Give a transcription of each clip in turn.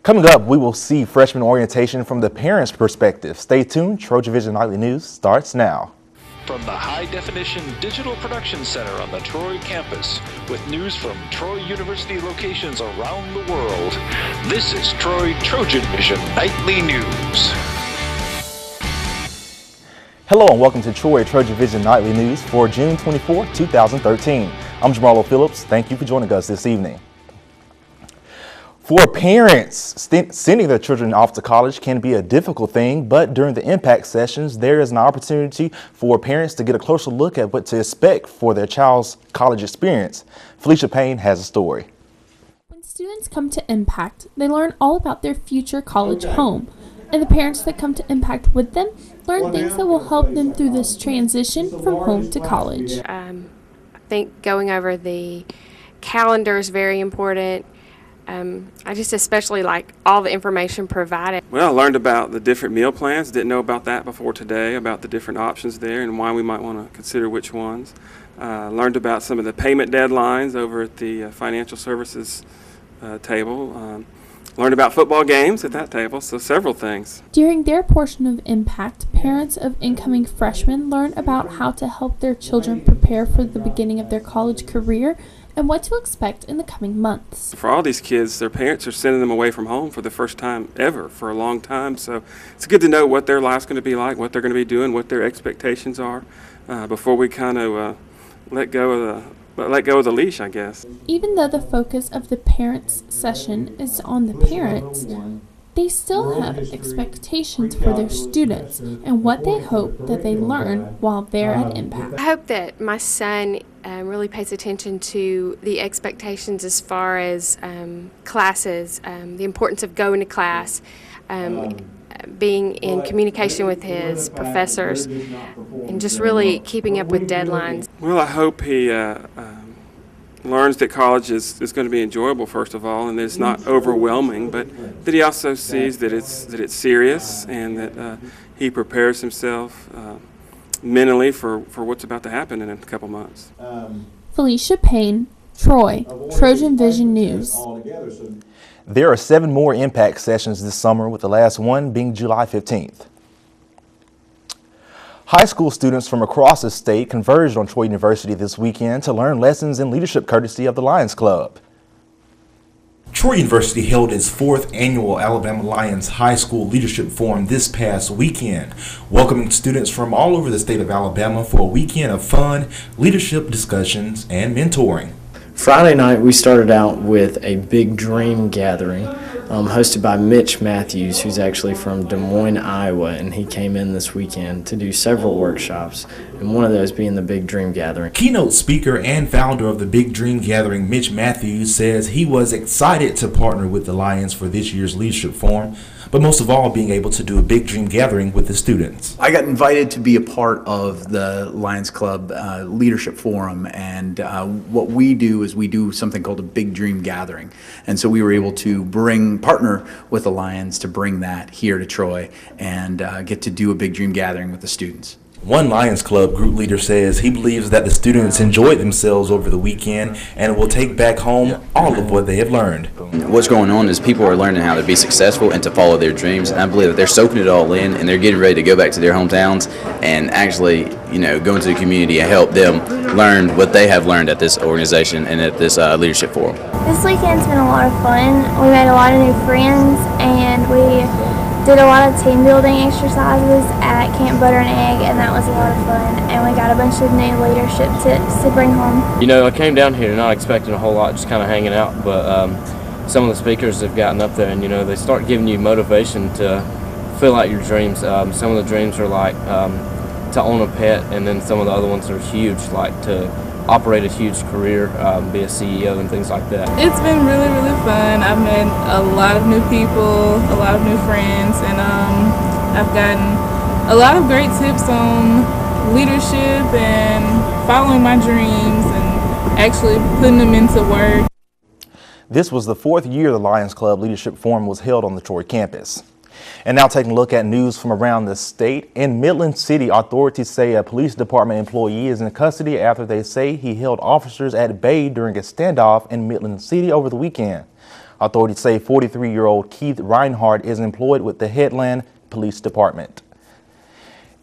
Coming up, we will see freshman orientation from the parents' perspective. Stay tuned. TrojanVision Nightly News starts now. From the high-definition digital production center on the Troy campus, with news from Troy University locations around the world, this is Troy TrojanVision Nightly News. Hello and welcome to Troy TrojanVision Nightly News for June 24, 2013. I'm Jamarlo Phillips. Thank you for joining us this evening. For parents, sending their children off to college can be a difficult thing, but during the impact sessions, there is an opportunity for parents to get a closer look at what to expect for their child's college experience. Felicia Payne has a story. When students come to Impact, they learn all about their future college home, and the parents that come to Impact with them learn things that will help them through this transition from home to college. I think going over the calendar is very important. I just especially like all the information provided. Well, I learned about the different meal plans. Didn't know about that before today, about the different options there and why we might want to consider which ones. Learned about some of the payment deadlines over at the financial services table. Learned about football games at that table, so several things. During their portion of Impact, parents of incoming freshmen learn about how to help their children prepare for the beginning of their college career and what to expect in the coming months. For all these kids, their parents are sending them away from home for the first time ever for a long time, so it's good to know what their life's going to be like, what they're going to be doing, what their expectations are before we kind of let go of the leash, I guess. Even though the focus of the parents' session is on the parents, they still have expectations for their students and what they hope that they learn while they're at Impact. I hope that my son really pays attention to the expectations as far as classes, the importance of going to class, being in communication with his professors, and just really keeping up with deadlines. Well, I hope he learns that college is going to be enjoyable, first of all, and that it's not overwhelming, but that he also sees that it's serious and that he prepares himself mentally for what's about to happen in a couple months. Felicia Payne, Troy, TrojanVision News. There are 7 more impact sessions this summer, with the last one being July 15th. High school students from across the state converged on Troy University this weekend to learn lessons in leadership courtesy of the Lions Club. Troy University held its 4th annual Alabama Lions High School Leadership Forum this past weekend, welcoming students from all over the state of Alabama for a weekend of fun, leadership discussions, and mentoring. Friday night, we started out with a big dream gathering hosted by Mitch Matthews, who's actually from Des Moines, Iowa, and he came in this weekend to do several workshops, and one of those being the Big Dream Gathering. Keynote speaker and founder of the Big Dream Gathering, Mitch Matthews, says he was excited to partner with the Lions for this year's Leadership Forum, but most of all, being able to do a Big Dream Gathering with the students. I got invited to be a part of the Lions Club Leadership Forum, and what we do is we do something called a Big Dream Gathering. And so we were able to partner with the Lions to bring that here to Troy and get to do a Big Dream Gathering with the students. One Lions Club group leader says he believes that the students enjoyed themselves over the weekend and will take back home all of what they have learned. What's going on is people are learning how to be successful and to follow their dreams, and I believe that they're soaking it all in and they're getting ready to go back to their hometowns and actually, go into the community and help them learn what they have learned at this organization and at this leadership forum. This weekend's been a lot of fun. We made a lot of new friends, and we did a lot of team building exercises at Camp Butter and Egg, and that was a lot of fun. And we got a bunch of new leadership tips to bring home. I came down here not expecting a whole lot, just kind of hanging out, but some of the speakers have gotten up there and, they start giving you motivation to fill out your dreams. Some of the dreams are like to own a pet, and then some of the other ones are huge, like to operate a huge career, be a CEO and things like that. It's been really, really fun. I've met a lot of new people, a lot of new friends, and I've gotten a lot of great tips on leadership and following my dreams and actually putting them into work. This was the 4th year the Lions Club Leadership Forum was held on the Troy campus. And now taking a look at news from around the state. In Midland City, authorities say a police department employee is in custody after they say he held officers at bay during a standoff in Midland City over the weekend. Authorities say 43-year-old Keith Reinhardt is employed with the Headland Police Department.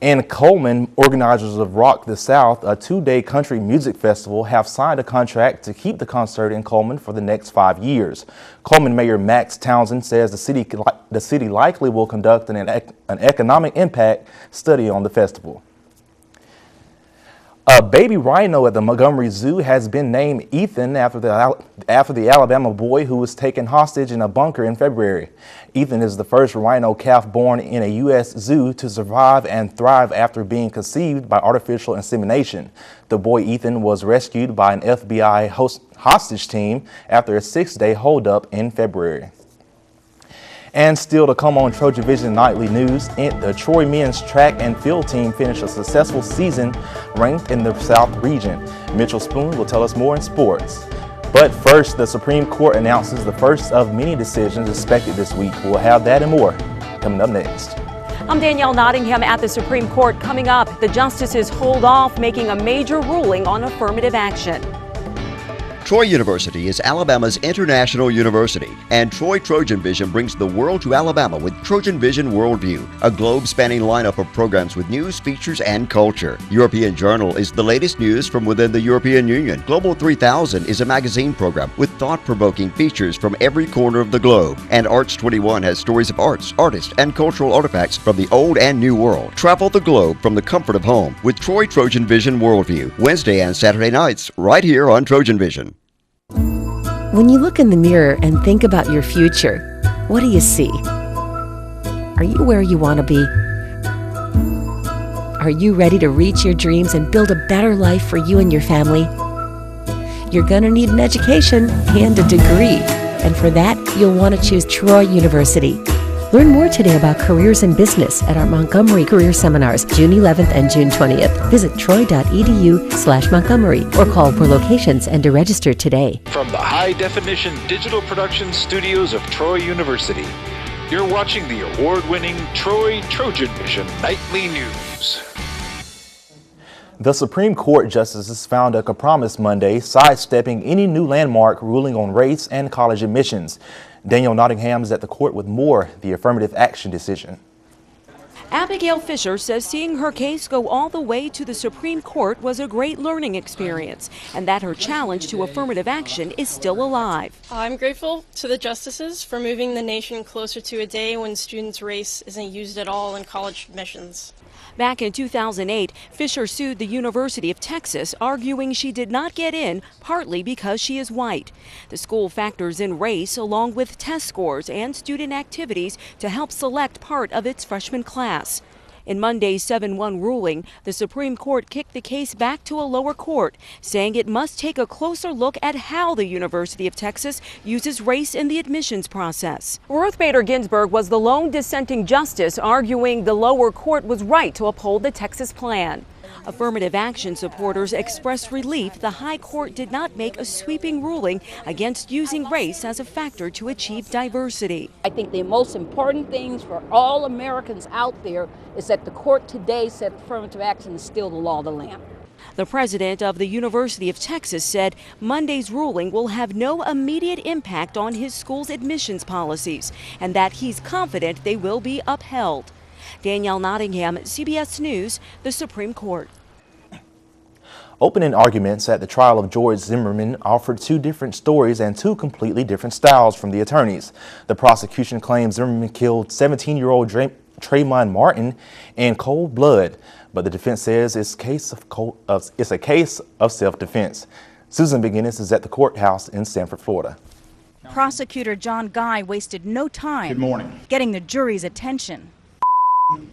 In Coleman, organizers of Rock the South, a two-day country music festival, have signed a contract to keep the concert in Coleman for the next 5 years. Coleman Mayor Max Townsend says the city likely will conduct an economic impact study on the festival. A baby rhino at the Montgomery Zoo has been named Ethan after the Alabama boy who was taken hostage in a bunker in February. Ethan is the first rhino calf born in a U.S. zoo to survive and thrive after being conceived by artificial insemination. The boy Ethan was rescued by an FBI hostage team after a 6-day holdup in February. And still to come on TrojanVision Nightly News, the Troy men's track and field team finished a successful season ranked in the South region. Mitchell Spoon will tell us more in sports. But first, the Supreme Court announces the first of many decisions expected this week. We'll have that and more coming up next. I'm Danielle Nottingham at the Supreme Court. Coming up, the justices hold off making a major ruling on affirmative action. Troy University is Alabama's international university, and Troy TrojanVision brings the world to Alabama with TrojanVision Worldview, a globe-spanning lineup of programs with news, features, and culture. European Journal is the latest news from within the European Union. Global 3000 is a magazine program with thought-provoking features from every corner of the globe. And Arts 21 has stories of arts, artists, and cultural artifacts from the old and new world. Travel the globe from the comfort of home with Troy TrojanVision Worldview, Wednesday and Saturday nights, right here on TrojanVision. When you look in the mirror and think about your future, what do you see? Are you where you want to be? Are you ready to reach your dreams and build a better life for you and your family? You're going to need an education and a degree, and for that, you'll want to choose Troy University. Learn more today about careers in business at our Montgomery Career Seminars, June 11th and June 20th. Visit troy.edu/Montgomery or call for locations and to register today. From the high-definition digital production studios of Troy University, you're watching the award-winning Troy TrojanVision Nightly News. The Supreme Court justices found a compromise Monday, sidestepping any new landmark ruling on race and college admissions. Daniel Nottingham is at the court with more, the affirmative action decision. Abigail Fisher says seeing her case go all the way to the Supreme Court was a great learning experience, and that her challenge to affirmative action is still alive. I'm grateful to the justices for moving the nation closer to a day when students' race isn't used at all in college admissions. Back in 2008, Fisher sued the University of Texas, arguing she did not get in partly because she is white. The school factors in race along with test scores and student activities to help select part of its freshman class. In Monday's 7-1 ruling, the Supreme Court kicked the case back to a lower court, saying it must take a closer look at how the University of Texas uses race in the admissions process. Ruth Bader Ginsburg was the lone dissenting justice, arguing the lower court was right to uphold the Texas plan. Affirmative action supporters expressed relief the High Court did not make a sweeping ruling against using race as a factor to achieve diversity. I think the most important things for all Americans out there is that the court today said affirmative action is still the law of the land. The president of the University of Texas said Monday's ruling will have no immediate impact on his school's admissions policies and that he's confident they will be upheld. Danielle Nottingham, CBS News, the Supreme Court. Opening arguments at the trial of George Zimmerman offered two different stories and two completely different styles from the attorneys. The prosecution claims Zimmerman killed 17-year-old Trayvon Martin in cold blood, but the defense says it's a case of self-defense. Susan McGinnis is at the courthouse in Sanford, Florida. Prosecutor John Guy wasted no time getting the jury's attention.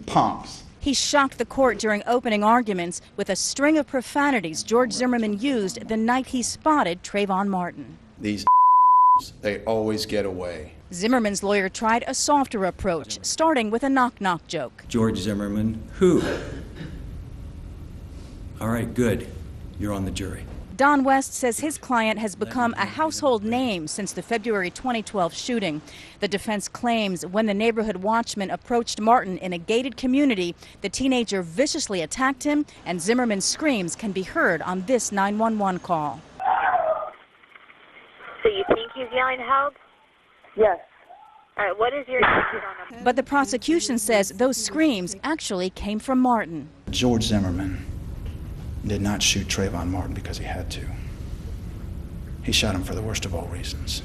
Punks. He shocked the court during opening arguments with a string of profanities George Zimmerman used the night he spotted Trayvon Martin. These they always get away. Zimmerman's lawyer tried a softer approach, starting with a knock-knock joke. George Zimmerman, who? All right, good. You're on the jury. Don West says his client has become a household name since the February 2012 shooting. The defense claims when the neighborhood watchman approached Martin in a gated community, the teenager viciously attacked him, and Zimmerman's screams can be heard on this 911 call. So you think he's yelling help? Yes. All right, what is your on? But the prosecution says those screams actually came from Martin. George Zimmerman did not shoot Trayvon Martin because he had to. He shot him for the worst of all reasons,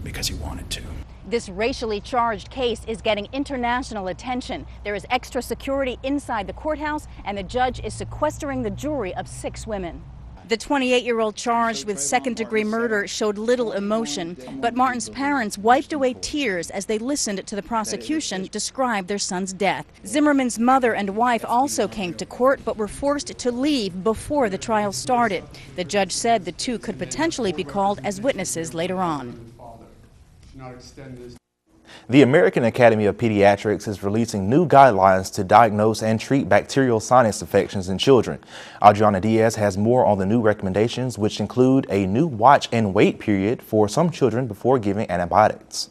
because he wanted to. This racially charged case is getting international attention. There is extra security inside the courthouse, and the judge is sequestering the jury of 6 women. The 28-year-old charged with second-degree murder showed little emotion, but Martin's parents wiped away tears as they listened to the prosecution describe their son's death. Zimmerman's mother and wife also came to court, but were forced to leave before the trial started. The judge said the two could potentially be called as witnesses later on. The American Academy of Pediatrics is releasing new guidelines to diagnose and treat bacterial sinus infections in children. Adriana Diaz has more on the new recommendations, which include a new watch and wait period for some children before giving antibiotics.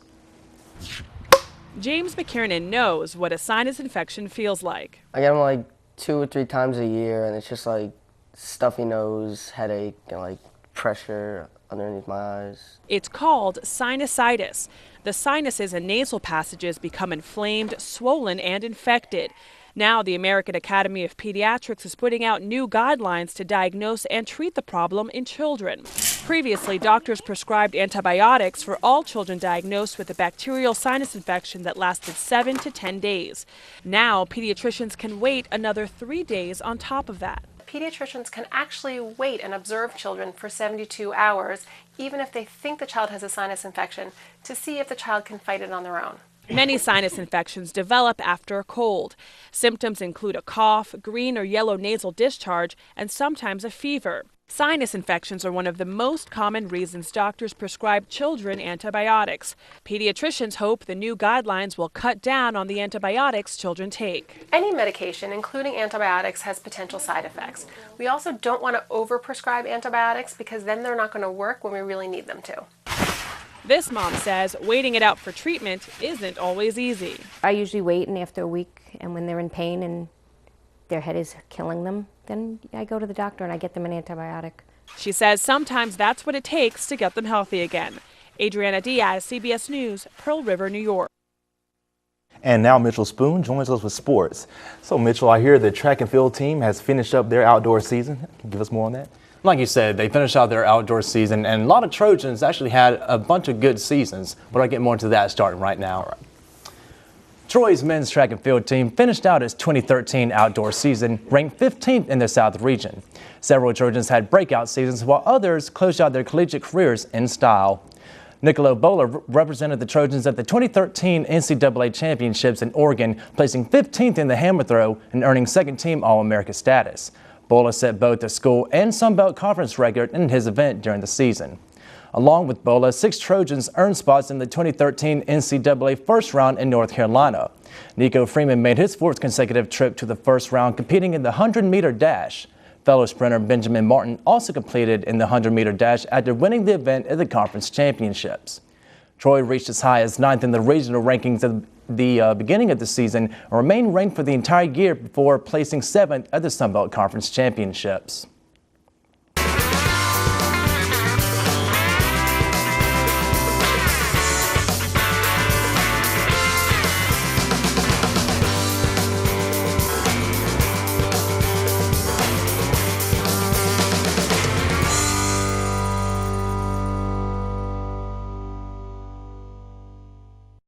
James McKiernan knows what a sinus infection feels like. I get them like 2 or 3 times a year, and it's just like stuffy nose, headache, and like pressure underneath my eyes. It's called sinusitis. The sinuses and nasal passages become inflamed, swollen, and infected. Now, the American Academy of Pediatrics is putting out new guidelines to diagnose and treat the problem in children. Previously, doctors prescribed antibiotics for all children diagnosed with a bacterial sinus infection that lasted 7 to 10 days. Now, pediatricians can wait another 3 days on top of that. Pediatricians can actually wait and observe children for 72 hours, even if they think the child has a sinus infection, to see if the child can fight it on their own. Many sinus infections develop after a cold. Symptoms include a cough, green or yellow nasal discharge, and sometimes a fever. Sinus infections are one of the most common reasons doctors prescribe children antibiotics. Pediatricians hope the new guidelines will cut down on the antibiotics children take. Any medication, including antibiotics, has potential side effects. We also don't want to overprescribe antibiotics because then they're not going to work when we really need them to. This mom says waiting it out for treatment isn't always easy. I usually wait, and after a week, and when they're in pain and their head is killing them, then I go to the doctor and I get them an antibiotic. She says sometimes that's what it takes to get them healthy again. Adriana Diaz, CBS News, Pearl River, New York. And now Mitchell Spoon joins us with sports. So Mitchell, I hear the track and field team has finished up their outdoor season. Can you give us more on that? Like you said, they finished out their outdoor season, and a lot of Trojans actually had a bunch of good seasons. But I'll get more into that starting right now. Troy's men's track and field team finished out its 2013 outdoor season, ranked 15th in the South region. Several Trojans had breakout seasons, while others closed out their collegiate careers in style. Niccolo Bowler represented the Trojans at the 2013 NCAA Championships in Oregon, placing 15th in the hammer throw and earning second-team All-America status. Bowler set both the school and Sun Belt Conference record in his event during the season. Along with Bola, 6 Trojans earned spots in the 2013 NCAA first round in North Carolina. Nico Freeman made his 4th consecutive trip to the first round, competing in the 100-meter dash. Fellow sprinter Benjamin Martin also completed in the 100-meter dash after winning the event at the conference championships. Troy reached as high as 9th in the regional rankings at the beginning of the season and remained ranked for the entire year before placing 7th at the Sun Belt Conference championships.